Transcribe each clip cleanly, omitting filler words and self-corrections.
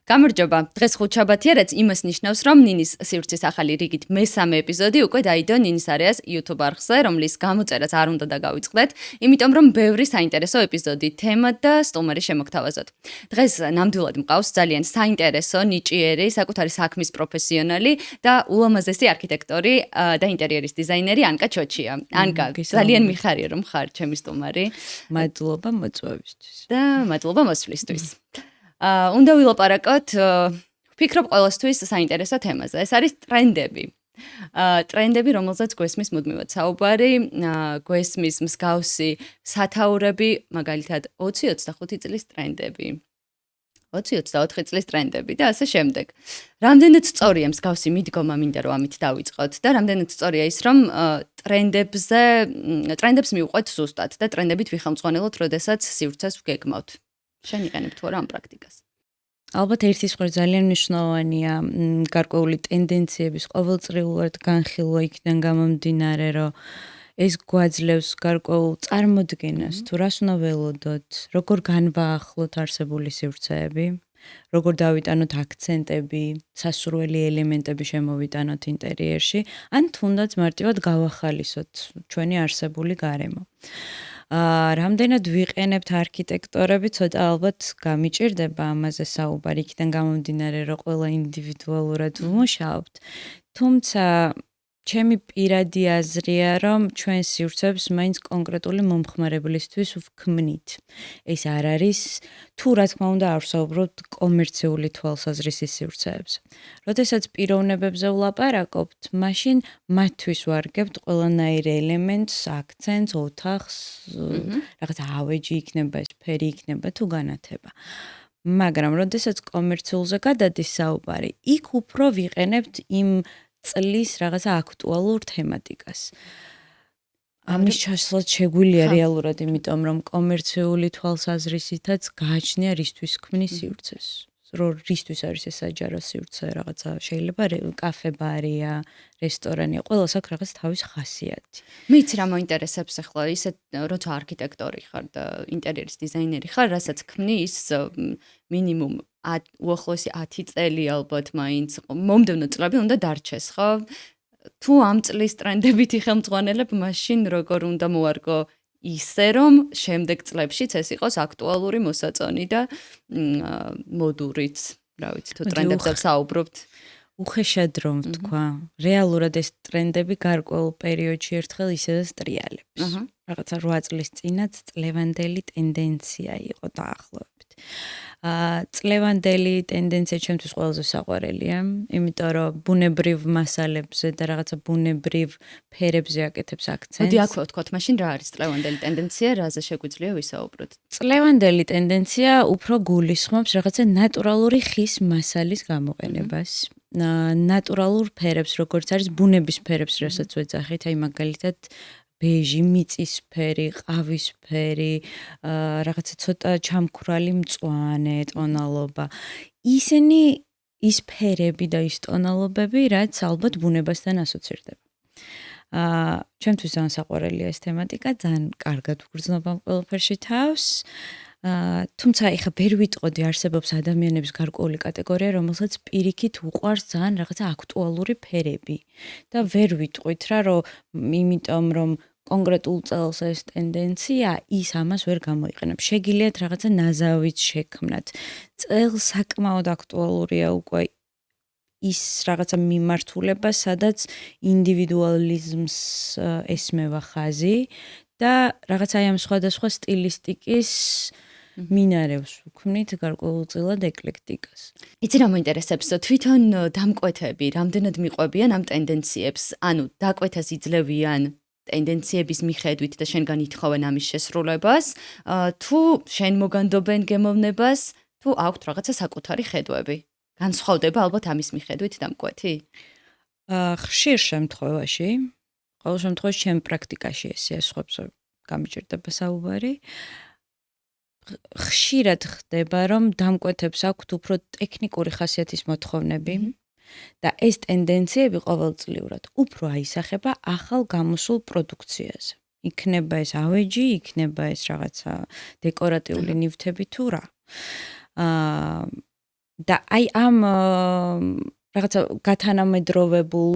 გამარჯობა. დღეს ხუთშაბათია, რაც იმას ნიშნავს, რომ ნინის სივრცის ახალი რიგით მესამე ეპიზოდი უკვე დაიდო ნინის არეას YouTube არხზე, რომლის გამოწერაც არ უნდა დაგავიწყდეთ, იმიტომ რომ ბევრი საინტერესო ეპიზოდი, თემა და სტუმარი შემოგთავაზოთ. დღეს ნამდვილად მყავს ძალიან საინტერესო, ნიჭიერი, საკუთარი საქმის პროფესიონალი და ულამაზესი არქიტექტორი და ინტერიერის დიზაინერი ანკა ჩოჩია. ანკა, ძალიან მიხარია რომ ხარ ჩემი სტუმარი. მადლობა მოწვევისთვის. და მადლობა მოსვლისთვის. უნდა ვილაპარაკოთ, ვფიქრობ ყველასთვის საინტერესო თემაზე. ეს არის ტრენდები. ტრენდები, რომელზეც გვესმის მუდმივად საუბარი, გვესმის მსგავსი სათაურები, მაგალითად 20-25 წლის ტრენდები. 20-24 წლის ტრენდები და ასე შემდეგ. რამდენად სწორია მსგავსი მიდგომა, მინდა რომ ამით დავიწყოთ და რამდენად სწორია ის, რომ ტრენდებს მივყვეთ ზუსტად და ტრენდებით ვიხელმძღვანელოთ, როდესაც სივრცეს ვგეგმავთ. შენ იყენებ თუ არა ამ პრაქტიკას? ალბათ ერთი სხვა ძალიან მნიშვნელოვანია გარკვეული ტენდენციების ყოველწლიურად განხილვა იქიდან გამომდინარე, რომ ეს გვაძლევს გარკვეულ წარმოდგენას, თუ რას უნდა ველოდოთ, როგორ განვაახლოთ არსებული სივრცეები, როგორ დავიტანოთ აქცენტები, სასურველი ელემენტები შემოვიტანოთ ინტერიერში, ან თუნდაც მარტივად გავახალისოთ ჩვენი არსებული გარემო. რამდენად ვიყენებთ არქიტექტორები, ცოტა ალბათ გამიჭირდება ამაზე საუბარი, იქიდან გამომდინარე, რომ ყველა ინდივიდუალურად ვმუშაობთ, თუმცა ჩემი პირადი აზრია, რომ ჩვენ სივრცეებს მაინც კონკრეტული მომხმარებლისთვის ვქმნით. ეს არ არის, თუ რა თქმა უნდა არ ვსაუბრობთ კომერციული თვალსაზრისის სივრცეებზე. როდესაც პიროვნებებზე ვლაპარაკობთ, მაშინ მათთვის ვარგებთ ყველანაირ ელემენტს, აქცენტს, ოთახს, რაღაც ავეჯი იქნება, ეს ფერი იქნება თუ განათება. მაგრამ როდესაც კომერციულზე გადადის საუბარი, იქ უფრო ვიყენებთ იმ წლის რაღაცა აქტუალურ თემატიკას. ამის ჩასვლაც შეგვიძლია რეალურად, იმიტომ რომ კომერციული თვალსაზრისითაც გააჩნია რისთვის ქმნის სივრცეს. რისთვის არის ეს საჯარო სივრცე, რაღაცა შეიძლება კაფე, ბარია, რესტორანია, ყველას აქვს რაღაც თავის ხასიათი. მეც რა მოინტერესებს ახლა, ისე როცა არქიტექტორი ხარ და ინტერიერის დიზაინერი ხარ, რასაც ქმნის მინიმუმ უახლოესი 10 წელი ალბათ მაინც მომდევნო წლები უნდა დარჩეს, ხო? თუ ამ წლის ტრენდებით იხელმძღვანელებ, მაშინ როგორ უნდა მოარგო ისე, რომ შემდეგ წლებშიც ეს იყოს აქტუალური მოსაწონი და მოდურიც, რა ვიცი, თუ ტრენდებზე ვსაუბრობთ. უხეშად რომ ვთქვა, რეალურად ეს ტრენდები გარკვეულ პერიოდში ერთხელ ისედაც ტრიალებს. რაღაცა 8 წლის წინაც წლევანდელი ტენდენცია იყო დაახლოებით. წლევანდელი ტენდენცია ჩემთვის ყველაზე საყვარელია, იმიტომ რომ ბუნებრივ მასალებზე და რაღაცა ბუნებრივ ფერებზე აკეთებს აქცენტს. მოდი აქვე ვთქვათ, მაშინ რა არის წლევანდელი ტენდენცია, რაზე შეგვიძლია ვისაუბროთ? წლევანდელი ტენდენცია უფრო გულისხმობს რაღაცა ნატურალური ხის მასალის გამოყენებას. ნატურალურ ფერებს, როგორც არის ბუნების ფერებს, რასაც ვეძახით, აი მაგალითად ბეჟი, მიწისფერი, ყავისფერი, რაღაცა ცოტა ჩამქრალი მწვანე ტონალობა. ისინი ის ფერები და ის ტონალობები, რაც ალბათ ბუნებასთან ასოცირდება. ჩემთვის ძალიან საყვარელია ეს თემატიკა, ძალიან კარგად ვგრძნობა ამ ყველაფერში თავს. თუმცა ეხა ვერ ვიტყოდი, არსებობს ადამიანების გარკვეული კატეგორია, რომელსაც პირიქით უყვარს ძალიან რაღაცა აქტუალური ფერები და ვერ ვიტყვით რა, რომ იმიტომ რომ კონკრეტულ წელს ეს ტენდენცია, ის ამას ვერ გამოიყენებს. შეგიძლიათ რაღაცა ნაზავით შექმნათ. წელს საკმაოდ აქტუალურია უკვე ის რაღაცა მიმართულება, სადაც ინდივიდუალიზმს ესმევა ხაზი და რაღაცა ამ სხვადასხვა სტილისტიკის მინარევს ვქმნით გარკვეულწილად ეკლექტიკას. იცი რა მოინტერესებს, თვითონ დამკვეთები რამდენად მიყვებიან ამ ტენდენციებს, ანუ დაკვეთას იძლევიან ტენდენციების მიხედვით და შენგან ითხოვენ ამის შესრულებას, თუ შენ მოგანდობენ გემოვნებას, თუ აქვთ რაღაცა საკუთარი ხედვები. განსხვავდება ალბათ ამის მიხედვით დამკვეთი? ხშირ შემთხვევაში, ყოველ შემთხვევაში ჩემ პრაქტიკაში ესე სხვებს გამიჭირდება საუბარი. ხშირად ხდება, რომ დამკვეთებს აქვთ უფრო ტექნიკური ხასიათის მოთხოვნები და ეს ტენდენციები ყოველწლიურად უფრო აისახება ახალ გამოსულ პროდუქციაზე. იქნება ეს ავეჯი, იქნება ეს რაღაცა დეკორატიული ნივთები თუ რა. და აი ამ რაღაცა გათანამედროვებულ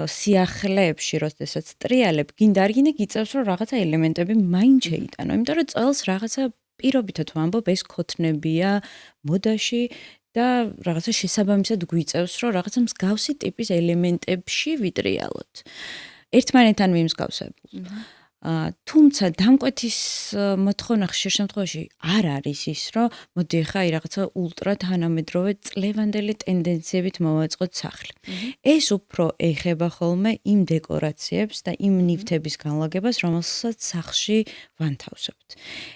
სიახლეებში, როდესაც ტრიალებ, გინდა არ გინდა გიწევს, რომ რაღაცა ელემენტები მაინც შეიტანო, იმიტომ რომ წელს რაღაცა პირობითად ვამბობ, ეს ქოთნებია მოდაში და რაღაცა შესაბამისად გვიწევს, რომ რაღაცა მსგავსი ტიპის ელემენტებში ვიტრიალოთ. ერთმანეთთან მიმსგავსებულ. თუმცა დამკვეთის მოთხოვნა ხშირ შემთხვევაში არ არის ის, რომ მოდი ახლა აი რაღაცა ულტრა თანამედროვე წლევანდელი ტენდენციებით მოვაწყოთ სახლი. ეს უფრო ეხება ხოლმე იმ დეკორაციებს და იმ ნივთების განლაგებას, რომელსაც სახლში ვანთავსებთ.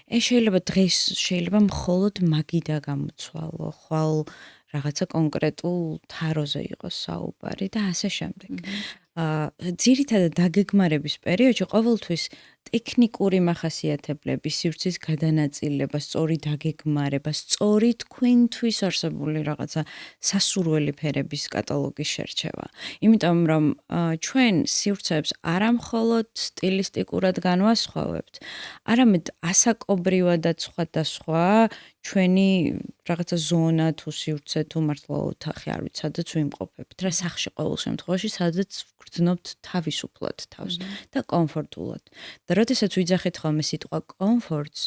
ეს შეიძლება დღეს შეიძლება მხოლოდ მაგიდა გამოცვალო, ხვალ რაღაცა კონკრეტულ თაროზე იყოს საუბარი და ასე შემდეგ. ძირითადად დაგეგმარების პერიოდში ყოველთვის ტექნიკური მახასიათებლები, სივრცის გადანაწილება, სწორი დაგეგმარება, სწორი თქვენთვის არსებული რაღაცა სასურველი ფერების კატალოგის შერჩევა. იმიტომ რომ ჩვენ სივრცეებს არა მხოლოდ სტილისტიკურად განვასხვავებთ, არამედ ასაკობრივადაც სხვადასხვა ჩვენი რაღაცა ზონა თუ სივრცე თუ მართლა ოთახი არ ვიცი, სადაც ვიმყოფებთ. რა სახლში ყოველ შემთხვევაში, სადაც გრძნობთ თავისუფლად თავს და კომფორტულად. და როდესაც ვიძახეთ ხოლმე სიტყვა კომფორტს,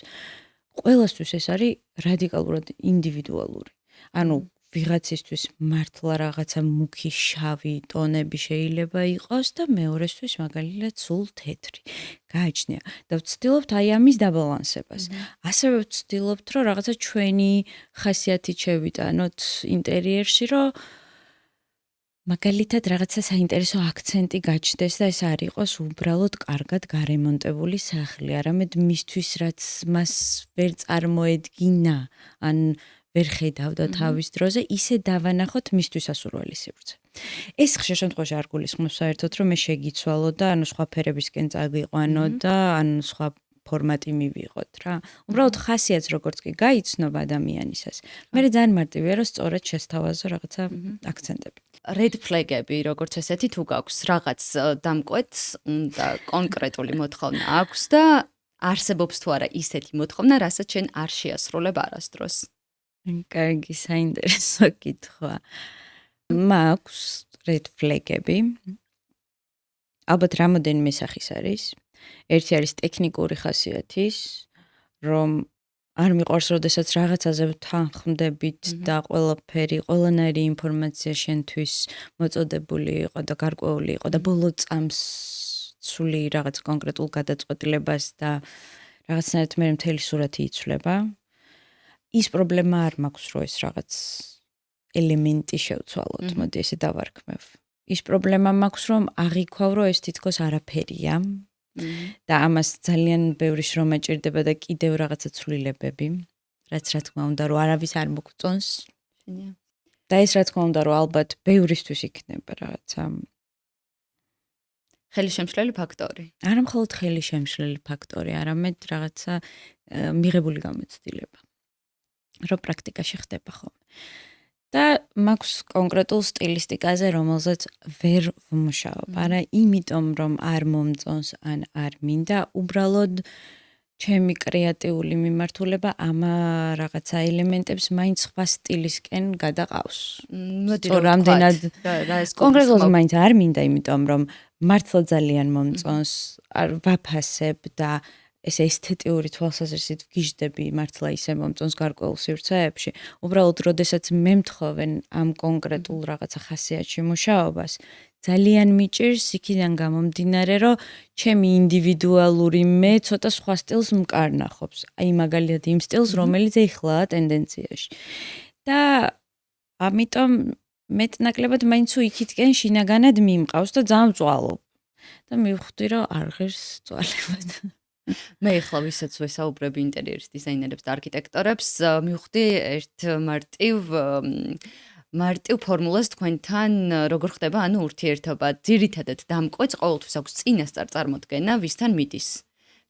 ყველასთვის ეს არის რადიკალურად ინდივიდუალური. ანუ ვიღაცისთვის მართლა რაღაცა მუქი შავი ტონები შეიძლება იყოს და მეორესთვის მაგალითად სულ თეთრი. გააჩნია და ვცდილობთ აი ამის დაბალანსებას. ასევე ვცდილობთ, რომ რაღაცა ჩვენი ხასიათით შევიტანოთ ინტერიერში, რომ მაგალითად რაღაცა საინტერესო აქცენტი გაჩნდეს და ეს არ იყოს უბრალოდ კარგად გარემონტებული სახლი, არამედ მისთვის რაც მას ვერ წარმოედგინა, ან ვერ ხედავდა თავის დროზე, ისე დავანახოთ მისთვის ასურველი სივრცე. ეს ხშირ შემთხვევაში არ გულისხმობს საერთოდ, რომ მე შეგიცვალო და ანუ სხვა ფერებისკენ წავიყვანო და ანუ სხვა ფორმატი მივიღოთ რა. უბრალოდ ხასიათს როგორც კი გაიცნობ ადამიანისას, მე ძალიან მარტივია რომ სწორად შესთავაზო რაღაცა აქცენტები. Red flag-ები, როგორც ესეთი თუ გაქვს, რაღაც დამკვეთს და კონკრეტული მოთხოვნა აქვს და არსებობს თუ არა ისეთი მოთხოვნა, რასაც შენ არ შეასრულებ არასდროს. კარგი, საინტერესო კითხვა. მაქვს red flag-ები. ალბათ რამოდენიმე სახის არის. ერთი არის ტექნიკური ხასიათის, რომ არ მიყვარს, როდესაც რაღაცაზე ვთანხმდებით და ყველაფერი, ყველანაირი ინფორმაცია შენთვის მოწოდებული იყო და გარკვეული იყო და ბოლო წამს ცული რაღაც კონკრეტულ გადაწყვეტილებას და რაღაცნაირად მე მთელი სურათი იცვლება. ის პრობლემა არ მაქვს, რომ ეს რაღაც ელემენტი შევცვალოთ, მოდი ესე დავარქმევ. ის პრობლემა მაქვს, რომ აღიქვავ, რომ ეს თითქოს არაფერია. და ამას ძალიან ბევრი შრომა ჭირდება და კიდევ რაღაცა ცვლილებები, რაც რა თქმა უნდა, რომ არავის არ მოგწონს. და ეს რა თქმა უნდა, რომ ალბათ ბევრისთვის იქნება რაღაცა ხელისშემშლელი ფაქტორი. არა მხოლოდ ხელისშემშლელი ფაქტორი, არამედ რაღაცა მიღებული გამოცდილება. რომ პრაქტიკაში ხდება ხოლმე. და მაქვს კონკრეტულ სტილისტიკაზე, რომელზეც ვერ ვმუშაობ. არა იმიტომ, რომ არ მომწონს ან არ მინდა, უბრალოდ ჩემი კრეატიული მიმართულება ამ რაღაცა ელემენტებს მაინც სხვა სტილისკენ გადაყავს. რამდენად კონკრეტულად მაინც არ მინდა, იმიტომ რომ მართლა ძალიან მომწონს, არ ვაფასებ და ეს ესთეტიური თვალსაზრისით ვგიჟდები მართლა ისე მომწონს გარკვეულ სივრცეებში. უბრალოდ, როდესაც მე მთხოვენ ამ კონკრეტულ რაღაცა ხასიათში მუშაობას, ძალიან მიჭირს იქიდან გამომდინარე, რომ ჩემი ინდივიდუალური მე ცოტა სხვა სტილს მკარნახობს. აი მაგალითად იმ სტილს, რომელიც ეხლაა ტენდენციაში. და ამიტომ მეტნაკლებად მაინც იქითკენ შინაგანად მიმყავს და ძალიან ვწვალობ. და მივხვდი, რომ არ ღირს წვალებად. მე ახლა ვისაც ვესაუბრებ ინტერიერის დიზაინერებს და არქიტექტორებს, მივხვდი ერთ მარტივ ფორმულას თქვენთან როგორ ხდება ანუ ურთიერთობა. ძირითადად დამკვეთს ყოველთვის აქვს წინასწარ წარმოდგენა, ვისთან მიდის.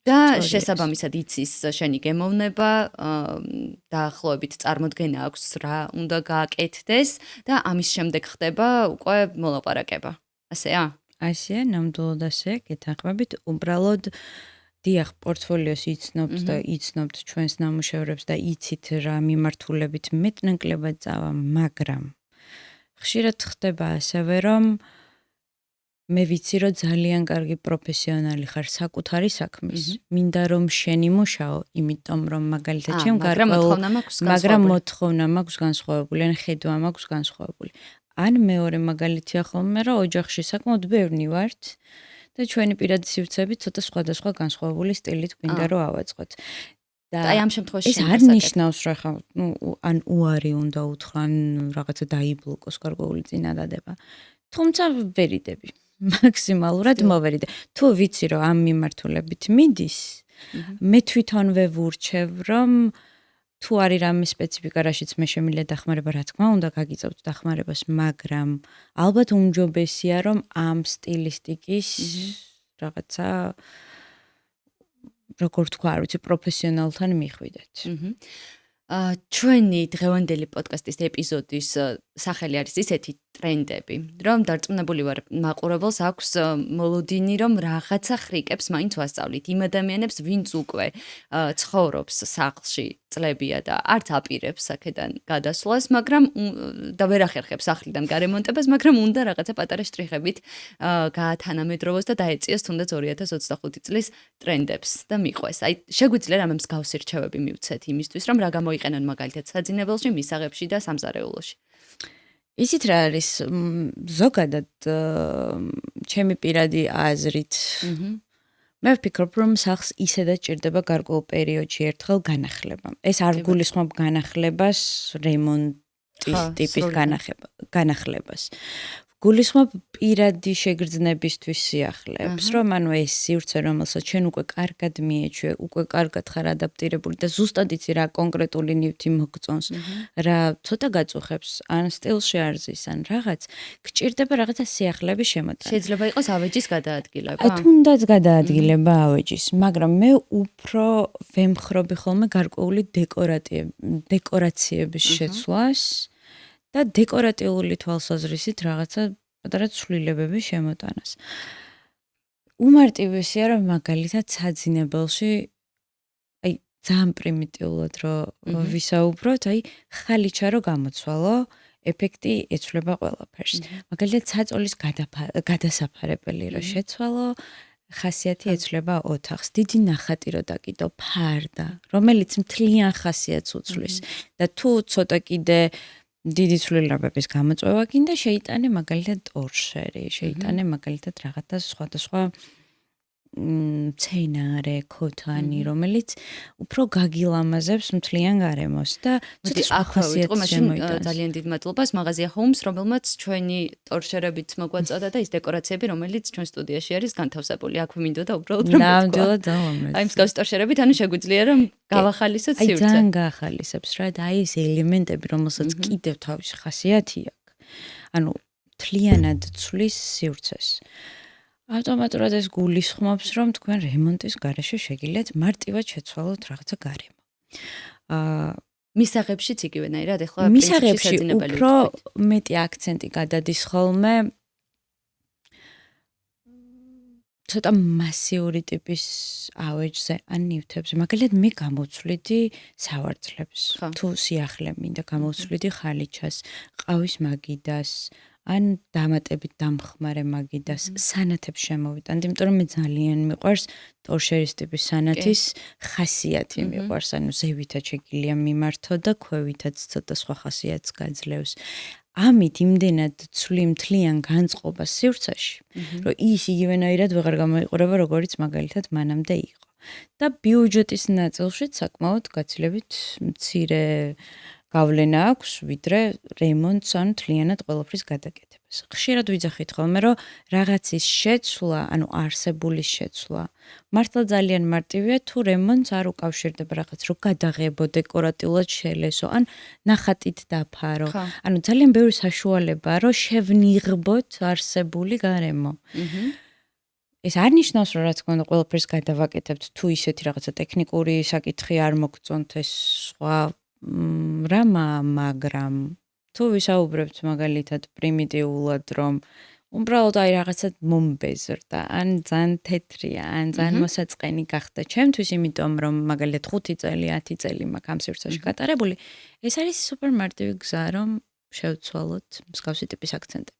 და შესაბამისად იცის შენი გემოვნება, დაახლოებით წარმოდგენა აქვს რა უნდა გააკეთდეს და ამის შემდეგ ხდება უკვე მოლაპარაკება. ასეა? ასეა, ნამდვილად ასეა, გეთანხმებით, უბრალოდ დიახ, პორტფოლიოს იცნობთ და იცნობთ ჩვენს ნამუშევრებს და იცით რა მიმართულებით მეტნაკლებად წავა, მაგრამ ხშირად ხდება ასევე, რომ მე ვიცი, რომ ძალიან კარგი პროფესიონალი ხარ საკუთარი საქმის. მინდა რომ შენი მუშაო, იმიტომ რომ მაგალითად ჩემ მაგრამ მოთხოვნა მაქვს განსხვავებული, ან ხედვა მაქვს განსხვავებული. ან მეორე მაგალითია ხოლმე, რომ ოჯახში საკმაოდ ბევრი ვართ და ჩვენი პირადი სივრცეები ცოტა სხვადასხვა განსხვავებული სტილით გვინდა რომ ავაწყოთ. და აი ამ შემთხვევაში ეს არ ნიშნავს, რომ ხა, ან უარი უნდა უთხრა, ან რაღაცა დაიბლოკოს გარკვეული წინადადება. თუმცა ვერიდები. მაქსიმალურად მოვერიდე. თუ ვიცი, რომ ამ მიმართულებით მიდის, მე თვითონვე ვურჩევ, რომ თუ არის რამე სპეციფიკა, რაშიც მე შემიძლია დახმარება, რა თქმა უნდა, გაგიწევთ დახმარებას, მაგრამ ალბათ უმჯობესია, რომ ამ სტილისტიკის რაღაცა როგორ თქვა, არ ვიცი, პროფესიონალთან მიხვიდეთ. ჩვენი დღევანდელი პოდკასტის ეპიზოდის სახელი არის ისეთი ტრენდები, რომ დარწმუნებული ვარ, მაყურებელს აქვს მოლოდინი, რომ რაღაცა ხრიკებს მაინც ვასწავლით იმ ადამიანებს, ვინც უკვე ცხოვრობს სახლში წლებია და არც აპირებს აქედან გადასვლას, მაგრამ და ვერ ახერხებს სახლიდან გარემონტებას, მაგრამ უნდა რაღაცა პატარა შტრიხებით გაათანამედროვოს და დაეწიოს თუნდაც 2025 წლის ტრენდებს და მიყვეს. აი, შეგვიძლია რამე მსგავსი რჩევები მივცეთ იმისთვის, რომ რა გამოიყენონ მაგალითად საძინებელში, მისაღებში და სამზარეულოში. ისიც რა არის ზოგადად ჩემი პირადი აზრით. მე ვფიქრობ, რომ სახლს ისედაც ჭირდება გარკვეულ პერიოდში ერთხელ განახლება. ეს არ გულისხმობ განახლებას, რემონტის ტიპის განახლებას. გულისხმობ პირადი შეგრძნებისთვის სიახლეებს, რომ ანუ ეს სივრცე, რომელსაც შენ უკვე კარგად მიეჩვე, უკვე კარგად ხარ ადაპტირებული და ზუსტად იცი რა კონკრეტული ნივთი მოგწონს, რა ცოტა გაწუხებს, ან სტილში არ ზის, ან რაღაც, გჭირდება რაღაცა სიახლეების შემოტანა. შეიძლება იყოს ავეჯის გადაადგილება. თუნდაც გადაადგილება ავეჯის, მაგრამ მე უფრო ვემხრობი ხოლმე გარკვეული დეკორაციების შეცვლას. და დეკორატიული თვალსაზრისით რაღაცა პატარა ცვლილებების შემოტანას. უმარტივესია, რომ მაგალითად საძინებელში აი ძალიან პრიმიტიულად რომ ვისაუბროთ, აი ხალიჩა რო გამოცვალო, ეფექტი ეცვლება ყველაფერს. მაგალითად საწოლის გადასაფარებელი რო შეცვალო, ხასიათი ეცვლება ოთახს. დიდი ნახატი რო დაკიდო, ფარდა, რომელიც მთლიან ხასიათს უცვლის და თუ ცოტა კიდე დიდი ცვლილებების გამოწვევა გინდა შეიტანე მაგალითად ტორშერი, შეიტანე მაგალითად რაღაცა სხვადასხვა მცენარე, ქოთანი, რომელიც უფრო გაგილამაზებს მთლიან გარემოს და ცოტა ხასიათს შემოიტანს. ძალიან დიდ მადლობას მაღაზია Homes, რომელმაც ჩვენი ტორშერებით მოგვაწოდა და ის დეკორაციები, რომელიც ჩვენ სტუდიაში არის განთავსებული. აქ მინდოდა უბრალოდ რომ ნამდვილად დავამატოთ. აი მსგავსი ტორშერებით, ანუ შეგვიძლია რომ გავახალისოთ სივრცე. აი ძალიან გაახალისებს რა და აი ეს ელემენტები, რომელსაც კიდევ თავისი ხასიათი აქვს. ანუ მთლიანად ცვლის სივრცეს. ავტომატურად ეს გულისხმობს, რომ თქვენ რემონტის გარეშე შეგიძლიათ მარტივად შეცვალოთ რაღაცა გარემო. მისაღებშიც იგივენაირად, ეხლა მისაღებში უფრო მეტი აქცენტი გადადის ხოლმე ცოტა მასიური ტიპის ავეჯზე, ან ნივთებზე. მაგალითად, მე გამოვცვლიდი სავარძლებს. თუ სიახლე მინდა, გამოვცვლიდი ხალიჩას, ყავის მაგიდას, ან დამატებით დამხმარე მაგიდას, სანათებს შემოვიტანდი, იმიტომ რომ მე ძალიან მიყვარს ტორშერის ტიპის სანათის ხასიათი მიყვარს, ანუ ზევითაც შეგიძლია მიმართო და ქვევითაც ცოტა სხვა ხასიათს გაძლევს. ამით იმდენად ცვლი მთლიან განწყობას სივრცეში, რომ ის იგივენაირად ვეღარ გამოიყურება, როგორიც მაგალითად მანამდე იყო. და ბიუჯეტის ნაწილშიც საკმაოდ გაცილებით მცირე გავლენა აქვს, ვიდრე რემონტს ან მთლიანად ყველაფრის გადაკეთებას. ხშირად ვიძახით ხოლმე, რომ რაღაცის შეცვლა, ანუ არსებულის შეცვლა, მართლა ძალიან მარტივია, თუ რემონტს არ უკავშირდება რაღაც, რომ გადაღებო, დეკორატიულად შელესო, ან ნახატით დაფარო. ანუ ძალიან ბევრი საშუალებაა, რომ შევნიღბოთ არსებული გარემო. ეს არ ნიშნავს, რომ რა თქმა უნდა ყველაფერს გადავაკეთებთ, თუ ისეთი რაღაცა ტექნიკური საკითხი არ მოგწონთ, ეს სხვა რამა, მაგრამ თუ ვისაუბრებთ მაგალითად პრიმიტიულად, რომ უბრალოდ აი რაღაცა მომბეზრდა, ან ძალიან თეთრია, ან ძალიან მოსაწყენი გახდა ჩემთვის, იმიტომ რომ მაგალითად 5 წელი, 10 წელი მაქვს ამ სივრცეში გატარებული, ეს არის სუპერ მარტივი გზა, რომ შევცვალოთ მსგავსი ტიპის აქცენტები.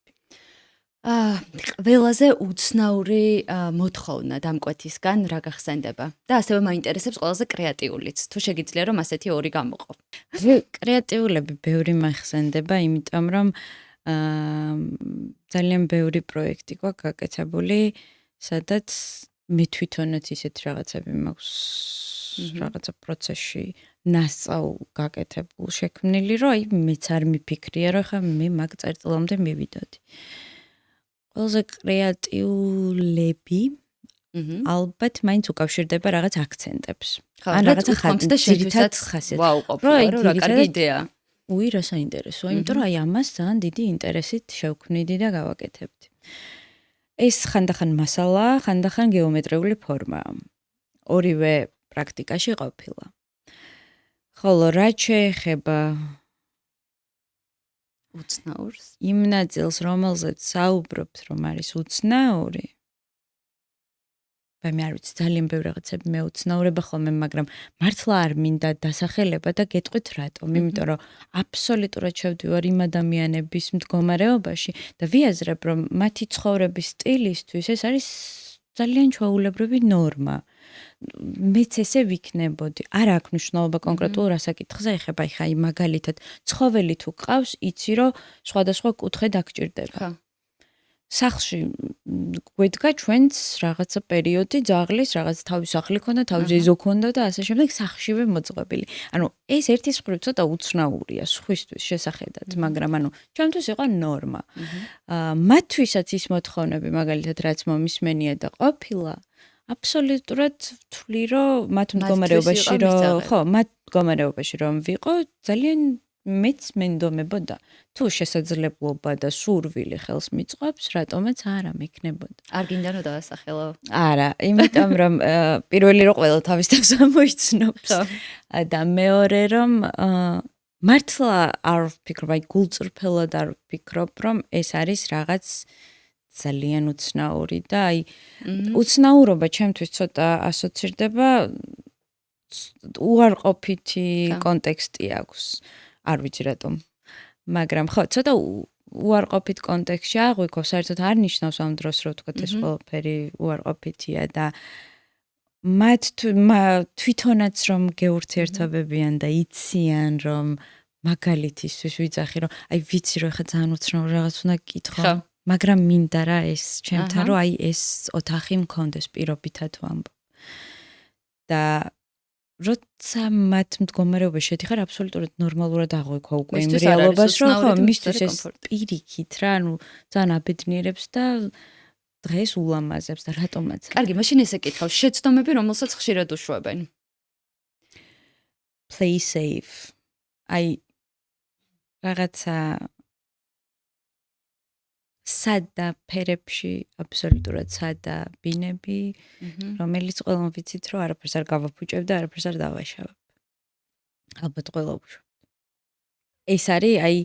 ყველაზე უცნაური მოთხოვნა დამკვეთისგან რა გახსენდება? და ასევე მაინტერესებს ყველაზე კრეატიულიც. თუ შეგიძლია რომ ასეთი ორი გამოყო. კრეატიულები ბევრი მაიხსენდება, იმიტომ რომ ძალიან ბევრი პროექტი გვაქვს გაკეთებული, სადაც მე თვითონაც ისეთ რაღაცები მაქვს რაღაცა პროცესში ნასწავლ გაკეთებულ შექმნილი, რომ აი მეც არ მიფიქრია, რომ ხა მე მაგ წერტილამდე მივიდოდი. ყველაზე კრეატიულები ალბათ მაინც უკავშირდება რაღაც აქცენტებს. ან რაღაცა ძირითად ხასიათს. ვაუ, ყოფილი რა კარგი იდეა. რა საინტერესოა, იმიტომ რომ აი ამას ძალიან დიდი ინტერესით შევქმნიდი და გავაკეთებდი. ეს ხანდახან მასალაა, ხანდახან გეომეტრიული ფორმაა. ორივე პრაქტიკაში ყოფილა. ხოლო რა შეეხება უცნაურს? იმ ნაწილს, რომელზეც საუბრობთ, რომ არის უცნაური. მე არ ვიცი, ძალიან ბევრი რაღაცები მეუცნაურება ხოლმე, მაგრამ მართლა არ მინდა დასახელება და გეტყვით რატომ, იმიტომ რომ აბსოლუტურად შევდივარ იმ ადამიანების მდგომარეობაში და ვიაზრებ, რომ მათი ცხოვრების სტილისთვის ეს არის ძალიან ჩვეულებრივი ნორმა. მეც ესე ვიქნებოდი. არ აქვს მნიშვნელობა კონკრეტულ რასაკითხზე ეხება, ხა აი მაგალითად, ცხოველი თუ ყავს, იცი რომ სხვადასხვა კუთხე დაგჭირდება. სახლში გვედგა ჩვენც რაღაცა პერიოდი ძაღლის, რაღაც თავის სახლი ქონდა, თავის ეზო ქონდა და ასე შემდეგ სახლშივე მოძღვებილი. ანუ ეს ერთის მხრივ ცოტა უცნაურია სხვისთვის შესახედად, მაგრამ ანუ ჩემთვის იყო ნორმა. მათთვისაც ის მოთხოვნები, მაგალითად, რაც მომისმენია და ყოფილა, აბსოლუტურად ვთვლი, რომ მათ მდგომარეობაში რომ ვიყო, ძალიან მეც მენდომებოდა. თუ შესაძლებლობა და სურვილი ხელს მიწყობს, რატომაც არა მექნებოდა. არ გინდა რომ დავასახელო? არა, იმიტომ რომ პირველი რომ ყველა თავის თავს ამოიცნობს. და მეორე რომ მართლა არ ვფიქრობ, აი გულწრფელად არ ვფიქრობ, რომ ეს არის რაღაც ძალიან უცნაური და აი უცნაურობა ჩემთვის ცოტა ასოცირდება უარყოფითი კონტექსტი აქვს. არ ვიცი რატომ. მაგრამ ხო, ცოტა უარყოფით კონტექსტში აღვიქო, საერთოდ არ ნიშნავს ამ დროს, რომ ვთქვათ ეს ყველაფერი უარყოფითია და მათ თვითონაც რომ გეურთიერთობებიან და იციან, რომ მაგალითისთვის ვიძახი, რომ აი ვიცი, რომ ხა ძალიან უცნაური რაღაც უნდა გკითხო, მაგრამ მინდა რა ეს ჩემთან, რომ აი ეს ოთახი მქონდეს პირობითად ვამბობ. და როცა მათ მდგომარეობაში შედიხარ, აბსოლუტურად ნორმალურად აღვიქვა უკვე იმ რეალობას, რომ ხო, მისთვის ეს პირიქით რა, ანუ ძალიან აბედნიერებს და დღეს ულამაზებს და რატომაც. კარგი, მაშინ ესე კითხავ, შეცდომები, რომელსაც ხშირად უშვებენ. Play safe. აი რაღაცა სადა ფერებში, აბსოლუტურად სადა ბინები, რომელიც ყველამ ვიცით, რომ არაფერს არ გავაფუჭებ და არაფერს არ დავაშავებ. ალბათ ყველა უშვებთ. ეს არის აი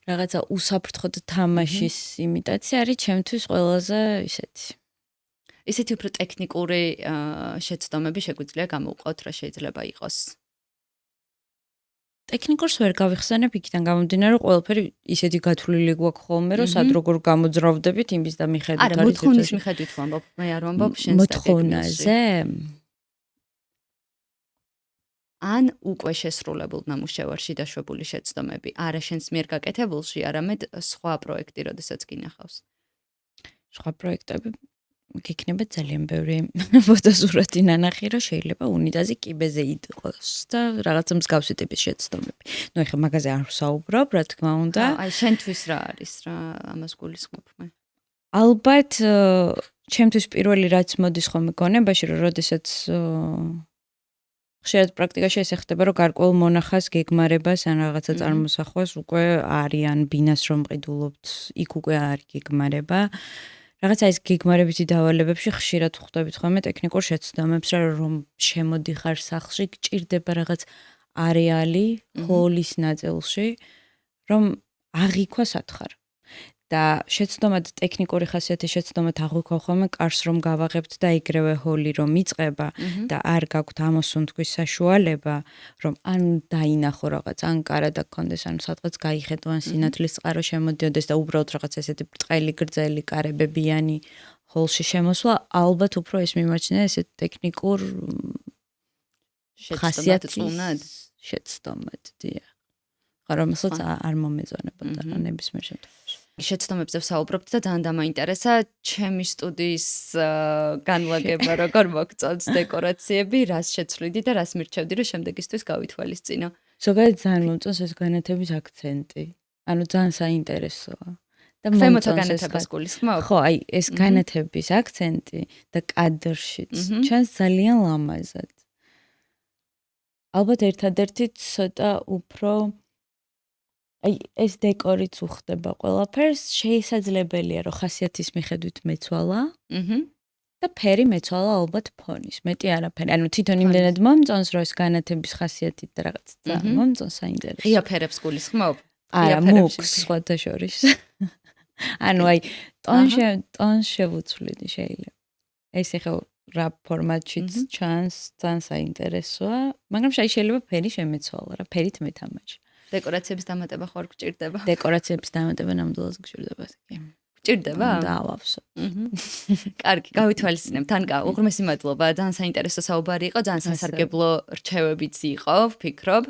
რაღაცა უსაფრთხო თამაშის იმიტაცია არის ჩემთვის ყველაზე ისეთი. ისეთი უფრო ტექნიკური შეცდომები შეგვიძლია გამოვყოთ, რა შეიძლება იყოს. ტექნიკურს ვერ გავიხსენებ იქიდან გამომდინარე, რომ ყველაფერი ისეთი გათვლილი გვაქვს ხოლმე, რომ სად როგორ გამოძრავდებით იმის და მიხედვით არის. არა, მოთხოვნის მიხედვით ვამბობ, მე არ ვამბობ შენს მოთხოვნაზე. ან უკვე შესრულებულ ნამუშევარში დაშვებული შეცდომები, არა შენს მიერ გაკეთებულში, არამედ სხვა პროექტი, როდესაც გინახავს. სხვა პროექტები გიქნება ძალიან ბევრი ფოტოსურათი ნანახი, რომ შეიძლება უნიტაზი კიბეზე იყოს და რაღაცა მსგავსი ტიპის შეცდომები. ნუ ეხლა მაგაზე არ ვსაუბრობ, რა თქმა უნდა. აი შენთვის რა არის, რა ამას გულისხმობ მე. ალბათ ჩემთვის პირველი რაც მოდის ხოლმე გონებაში, რომ როდესაც ხშირად პრაქტიკაში ესე ხდება, რომ გარკვეულ მონახას გეგმარებას ან რაღაცა წარმოსახვას უკვე არიან ბინას რომ მყიდულობთ, იქ უკვე არის გეგმარება. რაღაცა ეს გეგმარებითი დავალებებში ხშირად ვხვდებით ხოლმე ტექნიკურ შეცდომებს, რომ შემოდიხარ სახლში, გჭირდება რაღაც არეალი ჰოლის ნაწილში, რომ აღიქვა სათხარ. და შეცდომად ტექნიკური ხასიათის შეცდომად აღვიქვავ ხოლმე კარს რომ გავაღებთ და იგრევე ჰოლი რომ იწყება და არ გაქვთ ამოსუნთქვის საშუალება, რომ ან დაინახო რაღაც, ან კარადა გქონდეს, ან სადღაც გაიხედო, ან სინათლის წყარო შემოდიოდეს და უბრალოდ რაღაც ესეთი ბრტყელი გრძელი კარებებიანი ჰოლში შემოსვლა, ალბათ უფრო ეს მიმაჩნია ესეთ ტექნიკურ ხასიათწუნად შეცდომად, დიახ. რომელსაც არ მომეწონებოდა ნებისმიერ შემთხვევაში. შეცდომებზე ვსაუბრობთ და ძალიან დამაინტერესა ჩემი სტუდიის განლაგება, როგორ მოგწონს დეკორაციები, რას შეცვლიდი და რას მირჩევდი, რომ შემდეგისთვის გავითვალისწინო. ზოგადად ძალიან მომწონს ეს განათების აქცენტი. ანუ ძალიან საინტერესოა. და ქვემოთა განათებას გულისხმობ? ხო, აი ეს განათების აქცენტი და კადრშიც ჩანს ძალიან ლამაზად. ალბათ ერთადერთი ცოტა უფრო აი ეს დეკორიც უხდება ყველაფერს, შესაძლებელია რომ ხასიათის მიხედვით მეცვალა. და ფერი მეცვალა ალბათ ფონის, მეტი არაფერი. ანუ თვითონ იმდენად მომწონს რომ ეს განათების ხასიათით და რაღაც ძალიან მომწონს, საინტერესო. ღია ფერებს გულისხმობ? არა, მუქს სხვათა შორის. ანუ აი ტონს შევუცვლიდი შეიძლება. ეს ახლა რა ფორმატშიც ჩანს, ძალიან საინტერესოა, მაგრამ შეიძლება ფერი შემეცვალა რა, ფერით მეთამაშე. დეკორაციების დამატება ხო არ გჭირდება? დეკორაციების დამატება ნამდვილად გჭირდება, კი. გჭირდება? და ავავსო. კარგი, გავითვალისწინებთ. თანკა, უღრმესი მადლობა. ძალიან საინტერესო საუბარი იყო, ძალიან სასარგებლო რჩევებიც იყო, ვფიქრობ,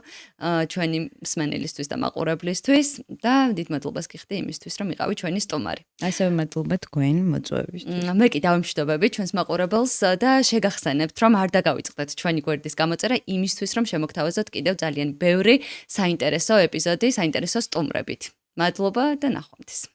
ჩვენი მსმენელისთვის და მაყურებლისთვის და დიდ მადლობას გიხდი იმისთვის, რომ იყავი ჩვენი სტუმარი. ასევე მადლობა თქვენ მოწვევისთვის. მე კი დავიმშვიდობები ჩვენს მაყურებელს და შეგახსენებთ, რომ არ დაგავიწყდეთ ჩვენი გვერდის გამოწერა იმისთვის, რომ შემოგთავაზოთ კიდევ ძალიან ბევრი საინტერესო ეპიზოდი, საინტერესო სტუმრებით. მადლობა და ნახვამდის.